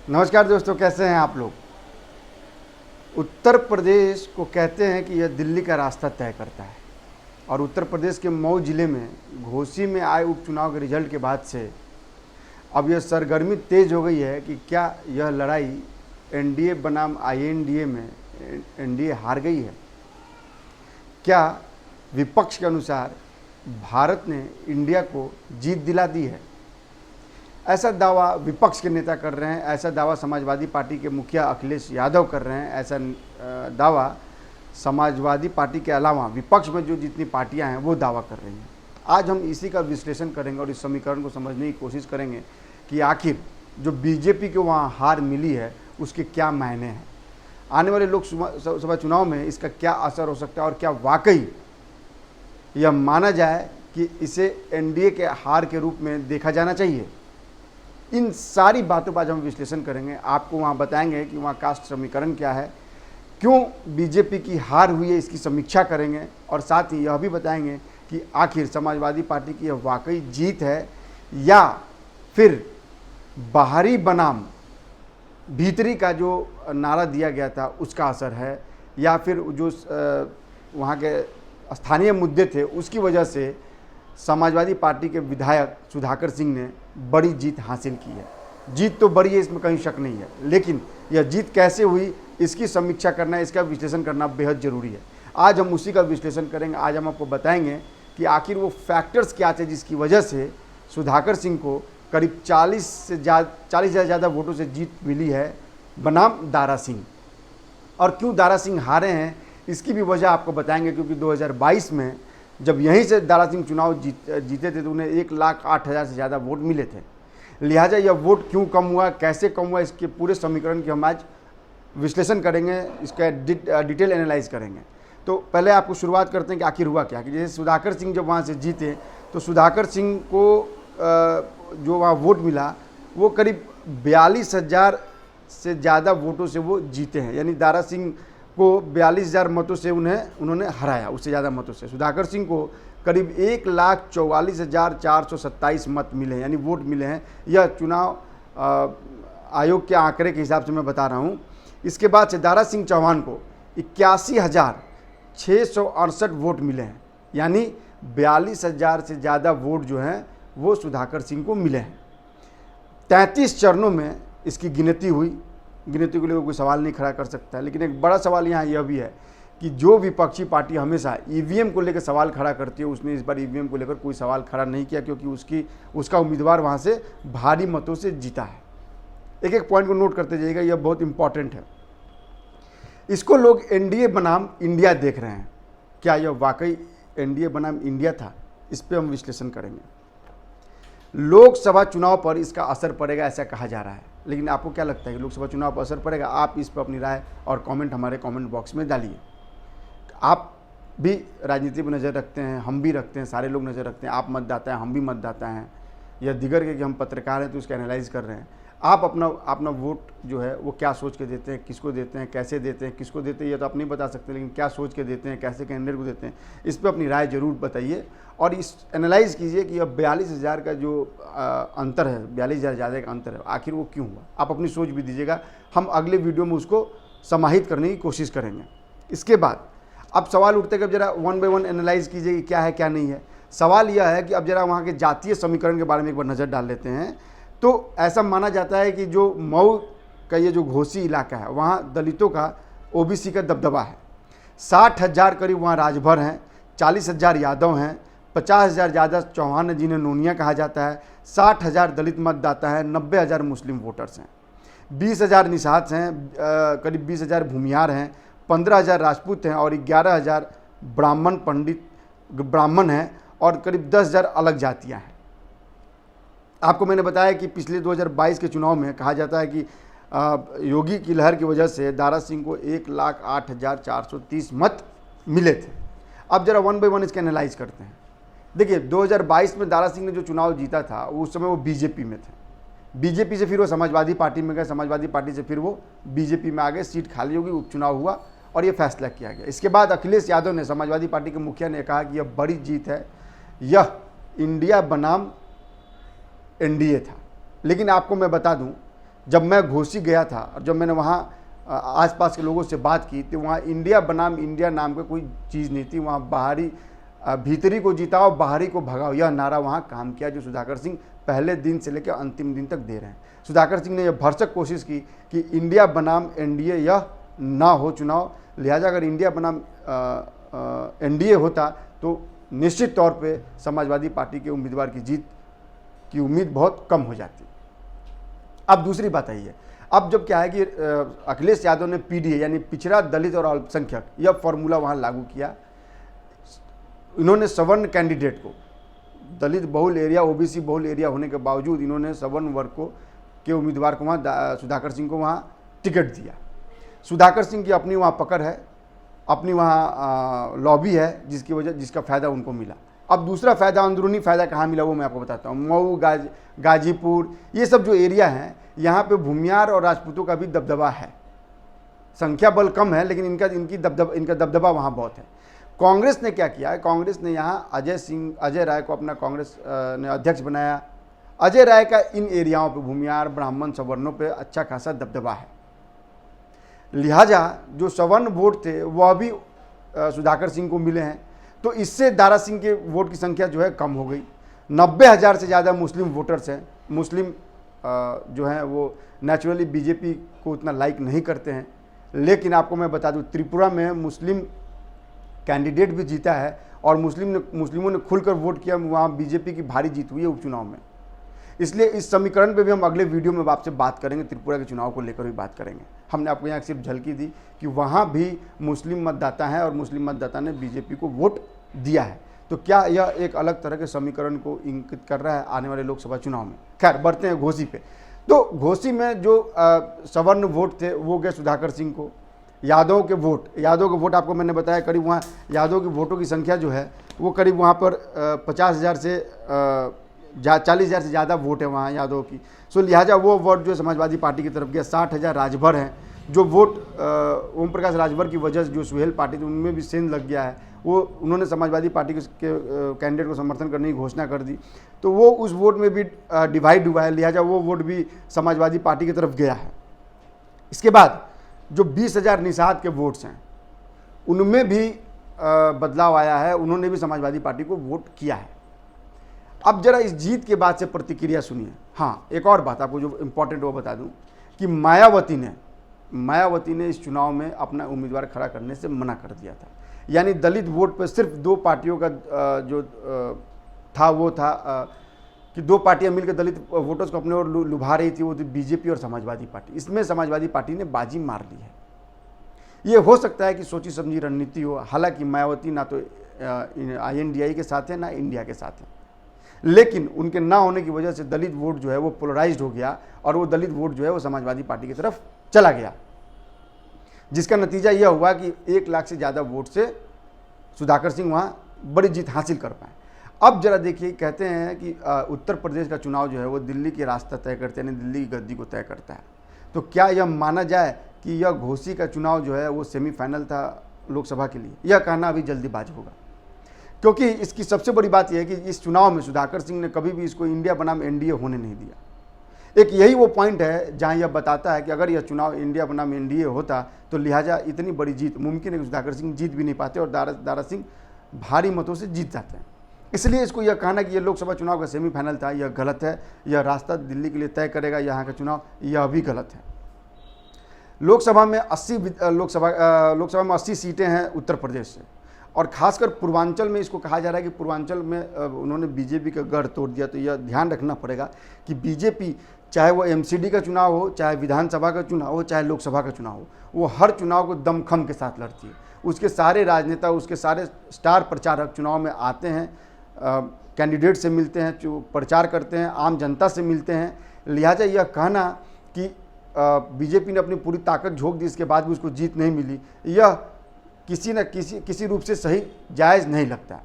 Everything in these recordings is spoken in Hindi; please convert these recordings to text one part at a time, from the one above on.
नमस्कार दोस्तों, कैसे हैं आप लोग। उत्तर प्रदेश को कहते हैं कि यह दिल्ली का रास्ता तय करता है और उत्तर प्रदेश के मऊ जिले में घोसी में आए उपचुनाव के रिजल्ट के बाद से अब यह सरगर्मी तेज हो गई है कि क्या यह लड़ाई एनडीए बनाम आईएनडीए में एनडीए हार गई है। क्या विपक्ष के अनुसार भारत ने इंडिया को जीत दिला दी है। ऐसा दावा विपक्ष के नेता कर रहे हैं, ऐसा दावा समाजवादी पार्टी के मुखिया अखिलेश यादव कर रहे हैं, ऐसा दावा समाजवादी पार्टी के अलावा विपक्ष में जो जितनी पार्टियां हैं वो दावा कर रही हैं। आज हम इसी का विश्लेषण करेंगे और इस समीकरण को समझने की कोशिश करेंगे कि आखिर जो बीजेपी को वहाँ हार मिली है उसके क्या मायने हैं, आने वाले लोकसभा चुनाव में इसका क्या असर हो सकता है और क्या वाकई यह माना जाए कि इसे एनडीए के हार के रूप में देखा जाना चाहिए। इन सारी बातों पर आज हम विश्लेषण करेंगे, आपको वहाँ बताएंगे कि वहाँ कास्ट समीकरण क्या है, क्यों बीजेपी की हार हुई है इसकी समीक्षा करेंगे और साथ ही यह भी बताएंगे कि आखिर समाजवादी पार्टी की यह वाकई जीत है या फिर बाहरी बनाम भीतरी का जो नारा दिया गया था उसका असर है, या फिर जो वहाँ के स्थानीय मुद्दे थे उसकी वजह से समाजवादी पार्टी के विधायक सुधाकर सिंह ने बड़ी जीत हासिल की है। जीत तो बड़ी है, इसमें कहीं शक नहीं है, लेकिन यह जीत कैसे हुई इसकी समीक्षा करना, इसका विश्लेषण करना बेहद ज़रूरी है। आज हम उसी का विश्लेषण करेंगे। आज हम आपको बताएंगे कि आखिर वो फैक्टर्स क्या थे जिसकी वजह से सुधाकर सिंह को करीब 40,000 ज़्यादा वोटों से जीत मिली है बनाम दारा सिंह, और क्यों दारा सिंह हारे हैं इसकी भी वजह आपको बताएंगे। क्योंकि 2022 में जब यहीं से दारा सिंह चुनाव जीते थे तो उन्हें 1,08,000 से ज़्यादा वोट मिले थे। लिहाजा यह वोट क्यों कम हुआ, कैसे कम हुआ, इसके पूरे समीकरण की हम आज विश्लेषण करेंगे, इसका डिटेल एनालाइज करेंगे। तो पहले आपको शुरुआत करते हैं कि आखिर हुआ क्या। कि जैसे सुधाकर सिंह जब वहाँ से जीते तो सुधाकर सिंह को जो वहाँ वोट मिला वो करीब 42,000 से ज़्यादा वोटों से वो जीते हैं, यानी दारा सिंह को 42,000 मतों से उन्होंने हराया, उससे ज़्यादा मतों से। सुधाकर सिंह को करीब 1,44,427 मत मिले हैं, यानी वोट मिले हैं। यह चुनाव आयोग के आंकड़े के हिसाब से मैं बता रहा हूँ। इसके बाद से दारा सिंह चौहान को 81,668 वोट मिले हैं, यानी 42,000 से ज़्यादा वोट जो हैं वो सुधाकर सिंह को मिले हैं। 33 चरणों में इसकी गिनती हुई। गिनती को लेकर कोई सवाल नहीं खड़ा कर सकता है, लेकिन एक बड़ा सवाल यहाँ यह भी है कि जो विपक्षी पार्टी हमेशा ईवीएम को लेकर सवाल खड़ा करती है, उसने इस बार ईवीएम को लेकर कोई सवाल खड़ा नहीं किया, क्योंकि उसका उम्मीदवार वहाँ से भारी मतों से जीता है। एक एक पॉइंट को नोट करते जाइएगा, यह बहुत इंपॉर्टेंट है। इसको लोग एनडीए बनाम इंडिया देख रहे हैं। क्या यह वाकई एनडीए बनाम इंडिया था, इस पर हम विश्लेषण करेंगे। लोकसभा चुनाव पर इसका असर पड़ेगा ऐसा कहा जा रहा है, लेकिन आपको क्या लगता है कि लोकसभा चुनाव पर असर पड़ेगा? आप इस पर अपनी राय और कमेंट हमारे कमेंट बॉक्स में डालिए। आप भी राजनीति पर नज़र रखते हैं, हम भी रखते हैं, सारे लोग नज़र रखते हैं। आप मतदाता हैं, हम भी मतदाता हैं, या दिगर के कि हम पत्रकार हैं तो उसका एनालाइज कर रहे हैं। आप अपना वोट जो है वो क्या सोच के देते हैं, किसको देते हैं, कैसे देते हैं, किसको देते हैं ये तो आप नहीं बता सकते, लेकिन क्या सोच के देते हैं, कैसे कैंडिडेट को देते हैं, इस पर अपनी राय जरूर बताइए और इस एनालाइज कीजिए कि अब 42,000 का जो अंतर है, 42,000 ज़्यादा का अंतर है, आखिर वो क्यों हुआ। आप अपनी सोच भी दीजिएगा, हम अगले वीडियो में उसको समाहित करने की कोशिश करेंगे। इसके बाद अब सवाल उठते हैं कि अब जरा वन बाय वन एनालाइज कीजिए कि क्या है क्या नहीं है। सवाल यह है कि अब जरा वहाँ के जातीय समीकरण के बारे में एक बार नज़र डाल लेते हैं। तो ऐसा माना जाता है कि जो मऊ का ये जो घोसी इलाका है वहाँ दलितों का ओबीसी का दबदबा है। 60,000 करीब वहाँ राजभर हैं, 40,000 यादव हैं, 50,000 ज़्यादा चौहान हैं जिन्हें नोनिया कहा जाता है, 60,000 दलित मतदाता हैं, 90,000 मुस्लिम वोटर्स हैं, 20,000 निषाद हैं, करीब 20,000 भूमिहार हैं, 15,000 राजपूत हैं और 11,000 ब्राह्मण हैं और करीब 10,000 अलग जातियाँ हैं। आपको मैंने बताया कि पिछले 2022 के चुनाव में कहा जाता है कि योगी की लहर की वजह से दारा सिंह को 1,08,430 मत मिले थे। अब जरा वन बाय वन इसका एनालाइज करते हैं। देखिए 2022 में दारा सिंह ने जो चुनाव जीता था उस समय वो बीजेपी में थे। बीजेपी से फिर वो समाजवादी पार्टी में गए, समाजवादी पार्टी से फिर वो बीजेपी में आ गए, सीट खाली होगी, उपचुनाव हुआ और ये फैसला किया गया। इसके बाद अखिलेश यादव ने, समाजवादी पार्टी के मुखिया ने कहा कि यह बड़ी जीत है, यह इंडिया बनाम एनडीए था। लेकिन आपको मैं बता दूं जब मैं घोसी गया था और जब मैंने वहाँ आसपास के लोगों से बात की तो वहाँ इंडिया बनाम इंडिया नाम का कोई चीज़ नहीं थी। वहाँ बाहरी भीतरी को जिताओ, बाहरी को भगाओ, यह नारा वहाँ काम किया, जो सुधाकर सिंह पहले दिन से लेकर अंतिम दिन तक दे रहे हैं। सुधाकर सिंह ने यह भरसक कोशिश की कि इंडिया बनाम एनडीए यह ना हो चुनाव, लिहाजा अगर इंडिया बनाम एनडीए होता तो निश्चित तौर पे समाजवादी पार्टी के उम्मीदवार की जीत की उम्मीद बहुत कम हो जाती। अब दूसरी बात आई है, अब जब क्या है कि अखिलेश यादव ने पीडीए यानी पिछड़ा, दलित और अल्पसंख्यक यह फॉर्मूला वहाँ लागू किया। इन्होंने सवर्ण कैंडिडेट को, दलित बहुल एरिया, ओबीसी बहुल एरिया होने के बावजूद इन्होंने सवर्ण वर्ग को के उम्मीदवार को वहाँ सुधाकर सिंह को वहाँ टिकट दिया। सुधाकर सिंह की अपनी वहाँ पकड़ है, अपनी वहाँ लॉबी है, जिसका फ़ायदा उनको मिला। अब दूसरा फ़ायदा, अंदरूनी फ़ायदा कहाँ मिला वो मैं आपको बताता हूँ। मऊ, गाजीपुर, ये सब जो एरिया हैं, यहाँ पे भूमियार और राजपूतों का भी दबदबा है। संख्या बल कम है लेकिन इनका दबदबा वहाँ बहुत है। कांग्रेस ने क्या किया है, कांग्रेस ने यहाँ अजय राय को अपना कांग्रेस ने अध्यक्ष बनाया। अजय राय का इन एरियाओं पे भूमियार, ब्राह्मण, सवर्णों पे अच्छा खासा दबदबा है। लिहाजा जो सवर्ण वोट थे वह भी सुधाकर सिंह को मिले हैं, तो इससे दारा सिंह के वोट की संख्या जो है कम हो गई। 90,000 से ज़्यादा मुस्लिम वोटर्स हैं। मुस्लिम जो हैं वो नेचुरली बीजेपी को उतना लाइक नहीं करते हैं, लेकिन आपको मैं बता दूं त्रिपुरा में मुस्लिम कैंडिडेट भी जीता है और मुस्लिमों ने खुलकर वोट किया, वहाँ बीजेपी की भारी जीत हुई है उपचुनाव में। इसलिए इस समीकरण पे भी हम अगले वीडियो में आपसे बात करेंगे, त्रिपुरा के चुनाव को लेकर भी बात करेंगे। हमने आपको यहाँ सिर्फ झलकी दी कि वहाँ भी मुस्लिम मतदाता हैं और मुस्लिम मतदाता ने बीजेपी को वोट दिया है। तो क्या यह एक अलग तरह के समीकरण को इंगित कर रहा है आने वाले लोकसभा चुनाव में? खैर, बढ़ते हैं घोसी पे। तो घोसी में जो सवर्ण वोट थे वो गए सुधाकर सिंह को। यादव के वोट आपको मैंने बताया, करीब वहाँ यादव के वोटों की संख्या जो है वो करीब वहाँ पर 50,000 से 40,000 से ज़्यादा वोट है वहाँ यादव की। सो लिहाजा वो वोट जो समाजवादी पार्टी की तरफ गया। 60,000 राजभर हैं, जो वोट ओम प्रकाश राजभर की वजह से जो सुहेल पार्टी थी उनमें भी सेंध लग गया है। वो उन्होंने समाजवादी पार्टी के कैंडिडेट को समर्थन करने की घोषणा कर दी, तो वो उस वोट में भी डिवाइड हुआ है। लिहाजा वो वोट भी समाजवादी पार्टी की तरफ गया है। इसके बाद जो 20,000 निषाद के वोट्स हैं उनमें भी बदलाव आया है, उन्होंने भी समाजवादी पार्टी को वोट किया है। अब जरा इस जीत के बाद से प्रतिक्रिया सुनिए। हाँ, एक और बात आपको जो इम्पोर्टेंट वो बता दूं कि मायावती ने इस चुनाव में अपना उम्मीदवार खड़ा करने से मना कर दिया था। यानी दलित वोट पर सिर्फ दो पार्टियों का जो था वो था कि दो पार्टियां मिलकर दलित वोटर्स को अपने ओर लुभा रही थी, वो थी बीजेपी और समाजवादी पार्टी। इसमें समाजवादी पार्टी ने बाजी मार ली है। ये हो सकता है कि सोची समझी रणनीति हो, हालांकि मायावती ना तो INDI के साथ है ना इंडिया के साथ है, लेकिन उनके ना होने की वजह से दलित वोट जो है वो पोलराइज्ड हो गया और वो दलित वोट जो है वो समाजवादी पार्टी की तरफ चला गया, जिसका नतीजा यह हुआ कि 1 लाख से ज़्यादा वोट से सुधाकर सिंह वहाँ बड़ी जीत हासिल कर पाए। अब जरा देखिए, कहते हैं कि उत्तर प्रदेश का चुनाव जो है वो दिल्ली की रास्ता तय करते हैं, दिल्ली की गद्दी को तय करता है। तो क्या यह माना जाए कि यह घोसी का चुनाव जो है वो सेमीफाइनल था लोकसभा के लिए? यह कहना अभी जल्दीबाजी होगा, क्योंकि इसकी सबसे बड़ी बात यह है कि इस चुनाव में सुधाकर सिंह ने कभी भी इसको इंडिया बनाम NDA होने नहीं दिया। एक यही वो पॉइंट है जहां यह बताता है कि अगर यह चुनाव इंडिया बनाम NDA होता तो लिहाजा इतनी बड़ी जीत मुमकिन है कि सुधाकर सिंह जीत भी नहीं पाते और दारा सिंह भारी मतों से जीत जाते हैं। इसलिए इसको यह कहना कि यह लोकसभा चुनाव का सेमीफाइनल था, यह गलत है। यह रास्ता दिल्ली के लिए तय करेगा यहाँ का चुनाव, यह भी गलत है। लोकसभा में 80 सीटें हैं उत्तर प्रदेश से, और खासकर पूर्वांचल में इसको कहा जा रहा है कि पूर्वांचल में उन्होंने बीजेपी का गढ़ तोड़ दिया। तो यह ध्यान रखना पड़ेगा कि बीजेपी, चाहे वो MCD का चुनाव हो, चाहे विधानसभा का चुनाव हो, चाहे लोकसभा का चुनाव हो, वो हर चुनाव को दमखम के साथ लड़ती है। उसके सारे राजनेता, उसके सारे स्टार प्रचारक चुनाव में आते हैं, कैंडिडेट से मिलते हैं, जो प्रचार करते हैं, आम जनता से मिलते हैं। लिहाजा यह कहना कि बीजेपी ने अपनी पूरी ताकत झोंक दी, इसके बाद भी उसको जीत नहीं मिली, यह किसी रूप से सही जायज़ नहीं लगता।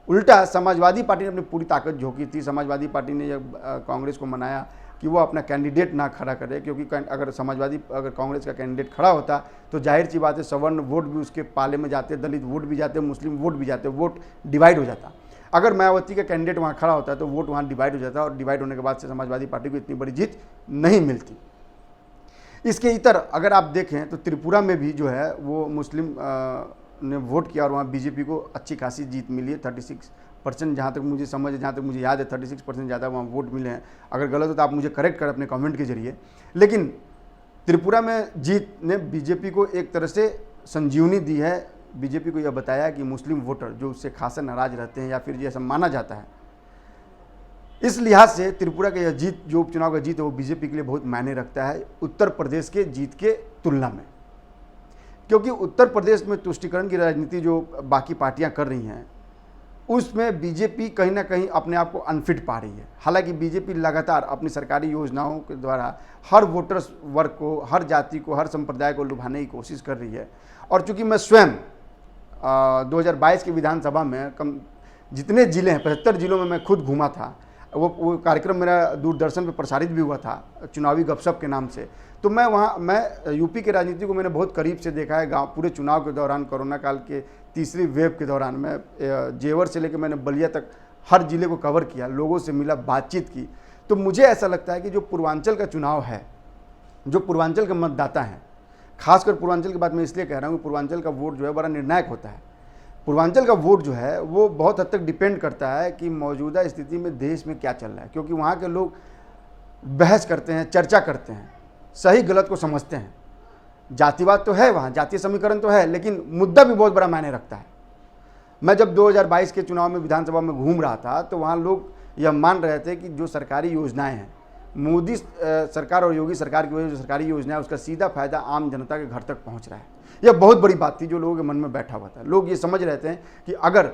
उल्टा समाजवादी पार्टी ने अपनी पूरी ताकत झोंकी थी। समाजवादी पार्टी ने यह कांग्रेस को मनाया कि वो अपना कैंडिडेट ना खड़ा करे, क्योंकि अगर कांग्रेस का कैंडिडेट खड़ा होता तो जाहिर सी बात है सवर्ण वोट भी उसके पाले में जाते, दलित वोट भी जाते, मुस्लिम वोट भी जाते, वोट डिवाइड हो जाता। अगर मायावती का कैंडिडेट वहाँ खड़ा होता तो वोट वहाँ डिवाइड हो जाता, और डिवाइड होने के बाद से समाजवादी पार्टी को इतनी बड़ी जीत नहीं मिलती। इसके इतर अगर आप देखें तो त्रिपुरा में भी जो है वो मुस्लिम ने वोट किया और वहाँ बीजेपी को अच्छी खासी जीत मिली है। 36%, जहाँ तक मुझे समझ है, जहाँ तक मुझे याद है 36% ज़्यादा वहाँ वोट मिले हैं। अगर गलत हो तो आप मुझे करेक्ट करें अपने कमेंट के जरिए। लेकिन त्रिपुरा में जीत ने बीजेपी को एक तरह से संजीवनी दी है। बीजेपी को यह बताया कि मुस्लिम वोटर जो उससे खासा नाराज रहते हैं या फिर जैसा माना जाता है, इस लिहाज से त्रिपुरा का यह जीत, जो उपचुनाव का जीत है, वो बीजेपी के लिए बहुत मायने रखता है उत्तर प्रदेश के जीत के तुलना में। क्योंकि उत्तर प्रदेश में तुष्टीकरण की राजनीति जो बाकी पार्टियां कर रही हैं, उसमें बीजेपी कहीं ना कहीं अपने आप को अनफिट पा रही है। हालांकि बीजेपी लगातार अपनी सरकारी योजनाओं के द्वारा हर वोटर्स वर्ग को, हर जाति को, हर संप्रदाय को लुभाने की कोशिश कर रही है। और चूंकि मैं स्वयं 2022 के विधानसभा में जितने ज़िले हैं, 75 जिलों में मैं खुद घूमा था। वो कार्यक्रम मेरा दूरदर्शन पे प्रसारित भी हुआ था, चुनावी गपशप के नाम से। तो मैं यूपी की राजनीति को मैंने बहुत करीब से देखा है। गाँव पूरे चुनाव के दौरान, कोरोना काल के तीसरी वेव के दौरान मैं जेवर से लेकर मैंने बलिया तक हर जिले को कवर किया, लोगों से मिला, बातचीत की। तो मुझे ऐसा लगता है कि जो पूर्वांचल का चुनाव है, जो पूर्वांचल के मतदाता हैं, खासकर पूर्वांचल की बात मैं इसलिए कह रहा हूँ कि पूर्वांचल का वोट जो है बड़ा निर्णायक होता है। पूर्वांचल का वोट जो है वो बहुत हद तक डिपेंड करता है कि मौजूदा स्थिति में देश में क्या चल रहा है। क्योंकि वहाँ के लोग बहस करते हैं, चर्चा करते हैं, सही गलत को समझते हैं। जातिवाद तो है वहाँ, जातीय समीकरण तो है, लेकिन मुद्दा भी बहुत बड़ा मायने रखता है। मैं जब 2022 के चुनाव में विधानसभा में घूम रहा था तो वहाँ लोग यह मान रहे थे कि जो सरकारी योजनाएं हैं, मोदी सरकार और योगी सरकार की वजह से जो सरकारी योजना है, उसका सीधा फायदा आम जनता के घर तक पहुँच रहा है। यह बहुत बड़ी बात थी जो लोगों के मन में बैठा हुआ था। लोग ये समझ रहे थे कि अगर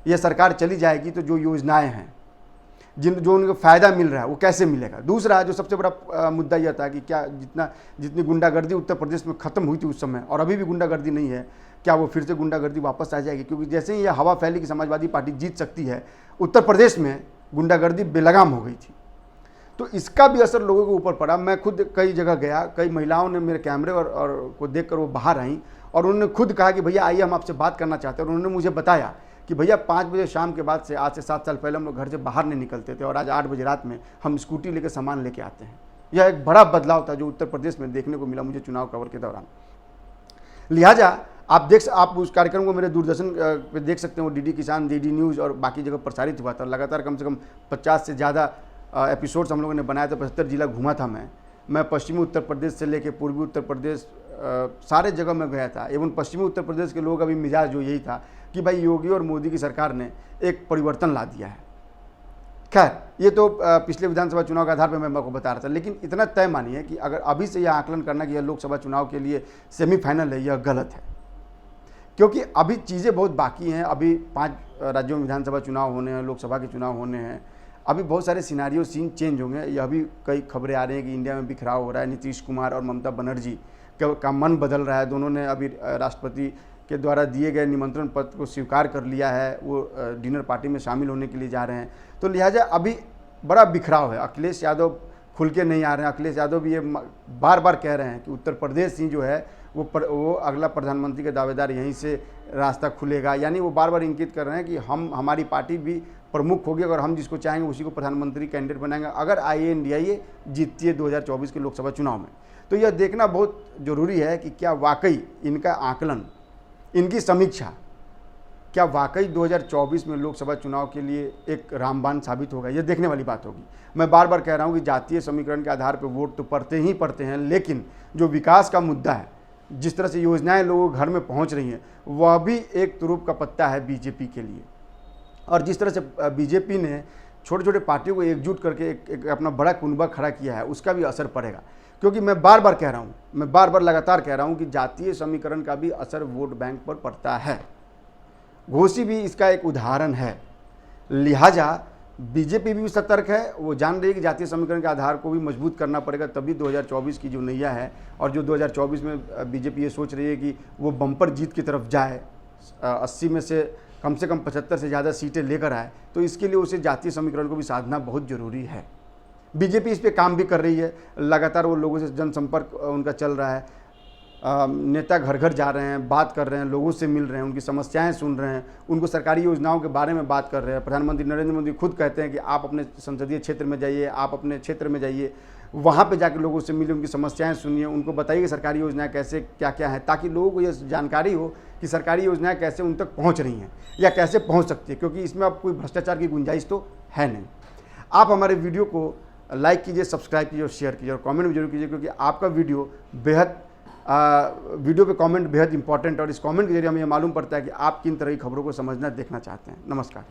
यह सरकार चली जाएगी तो जो योजनाएं हैं, जो उनको फ़ायदा मिल रहा है, वो कैसे मिलेगा। दूसरा जो सबसे बड़ा मुद्दा यह था कि क्या जितनी गुंडागर्दी उत्तर प्रदेश में ख़त्म हुई थी उस समय, और अभी भी गुंडागर्दी नहीं है, क्या वो फिर से गुंडागर्दी वापस आ जाएगी। क्योंकि जैसे ही यह हवा फैली कि समाजवादी पार्टी जीत सकती है, उत्तर प्रदेश में गुंडागर्दी बेलगाम हो गई थी। तो इसका भी असर लोगों के ऊपर पड़ा। मैं खुद कई जगह गया, कई महिलाओं ने मेरे कैमरे और को देखकर वो बाहर आईं और उन्होंने खुद कहा कि भैया आइए हम आपसे बात करना चाहते हैं। और उन्होंने मुझे बताया कि भैया 5 बजे शाम के बाद से, आज से 7 साल पहले हम लोग घर से बाहर नहीं निकलते थे और आज 8 बजे रात में हम स्कूटी लेकर सामान लेके आते हैं। यह एक बड़ा बदलाव था जो उत्तर प्रदेश में देखने को मिला मुझे चुनाव कवर के दौरान। लिहाजा आप उस कार्यक्रम को मेरे दूरदर्शन पे देख सकते हैं। वो डीडी किसान, डीडी न्यूज़ और बाकी जगह प्रसारित हुआ था। लगातार कम से कम 50 से ज़्यादा एपिसोड्स हम लोगों ने बनाया था। 75 जिला घूमा था मैं पश्चिमी उत्तर प्रदेश से लेकर पूर्वी उत्तर प्रदेश सारे जगह में गया था। एवं पश्चिमी उत्तर प्रदेश के लोग अभी मिजाज जो यही था कि भाई योगी और मोदी की सरकार ने एक परिवर्तन ला दिया है। खैर, ये तो पिछले विधानसभा चुनाव के आधार पर मैं आपको बता रहा था। लेकिन इतना तय मानिए कि अगर अभी से यह आकलन करना कि यह लोकसभा चुनाव के लिए सेमीफाइनल है, यह गलत है। क्योंकि अभी चीज़ें बहुत बाकी हैं। अभी 5 राज्यों में विधानसभा चुनाव होने हैं, लोकसभा के चुनाव होने हैं। अभी बहुत सारे सिनारियो सीन चेंज होंगे। यह भी कई खबरें आ रही हैं कि इंडिया में बिखराव हो रहा है। नीतीश कुमार और ममता बनर्जी का मन बदल रहा है। दोनों ने अभी राष्ट्रपति के द्वारा दिए गए निमंत्रण पत्र को स्वीकार कर लिया है। वो डिनर पार्टी में शामिल होने के लिए जा रहे हैं। तो लिहाजा अभी बड़ा बिखराव है। अखिलेश यादव खुल के नहीं आ रहे हैं। अखिलेश यादव भी ये बार बार कह रहे हैं कि उत्तर प्रदेश ही जो है वो अगला प्रधानमंत्री के दावेदार, यहीं से रास्ता खुलेगा। यानी वो बार बार इंगित कर रहे हैं कि हमारी पार्टी भी प्रमुख होगी, अगर हम जिसको चाहेंगे उसी को प्रधानमंत्री कैंडिडेट बनाएंगे अगर INDIA जीतती है 2024 के लोकसभा चुनाव में। तो यह देखना बहुत ज़रूरी है कि क्या वाकई इनका आकलन, इनकी समीक्षा, क्या वाकई 2024 में लोकसभा चुनाव के लिए एक रामबाण साबित होगा। यह देखने वाली बात होगी। मैं बार बार कह रहा हूँ कि जातीय समीकरण के आधार पर वोट तो पड़ते ही पड़ते हैं, लेकिन जो विकास का मुद्दा है, जिस तरह से योजनाएं लोगों के घर में पहुंच रही हैं, वह भी एक तुरुप का पत्ता है बीजेपी के लिए। और जिस तरह से बीजेपी ने छोटे छोटे पार्टियों को एकजुट करके एक अपना बड़ा कुनबा खड़ा किया है, उसका भी असर पड़ेगा। क्योंकि मैं बार बार कह रहा हूँ, मैं बार बार लगातार कह रहा हूँ कि जातीय समीकरण का भी असर वोट बैंक पर पड़ता है। घोसी भी इसका एक उदाहरण है। लिहाजा बीजेपी भी सतर्क है। वो जान रही है कि जातीय समीकरण के आधार को भी मजबूत करना पड़ेगा, तभी 2024 की जो नैया है, और जो 2024 में बीजेपी ये सोच रही है कि वो बम्पर जीत की तरफ जाए, 80 में से कम 75 से ज़्यादा सीटें लेकर आए, तो इसके लिए उसे जातीय समीकरण को भी साधना बहुत ज़रूरी है। बीजेपी इस पर काम भी कर रही है। लगातार वो लोगों से जनसंपर्क उनका चल रहा है। नेता घर घर जा रहे हैं, बात कर रहे हैं, लोगों से मिल रहे हैं, उनकी समस्याएं सुन रहे हैं, उनको सरकारी योजनाओं के बारे में बात कर रहे हैं। प्रधानमंत्री नरेंद्र मोदी खुद कहते हैं कि आप अपने संसदीय क्षेत्र में जाइए, आप अपने क्षेत्र में जाइए, वहाँ पे जाकर लोगों से मिलिए, उनकी समस्याएं सुनिए, उनको बताइए कि सरकारी योजनाएं कैसे क्या क्या हैं, ताकि लोगों को ये जानकारी हो कि सरकारी योजनाएं कैसे उन तक पहुँच रही हैं या कैसे पहुँच सकती है, क्योंकि इसमें अब कोई भ्रष्टाचार की गुंजाइश तो है नहीं। आप हमारे वीडियो को लाइक कीजिए, सब्सक्राइब कीजिए और शेयर कीजिए और कमेंट भी जरूर कीजिए, क्योंकि आपका वीडियो वीडियो पे कमेंट बेहद इंपॉर्टेंट, और इस कमेंट के जरिए हमें यह मालूम पड़ता है कि आप किन तरह की खबरों को समझना देखना चाहते हैं। नमस्कार।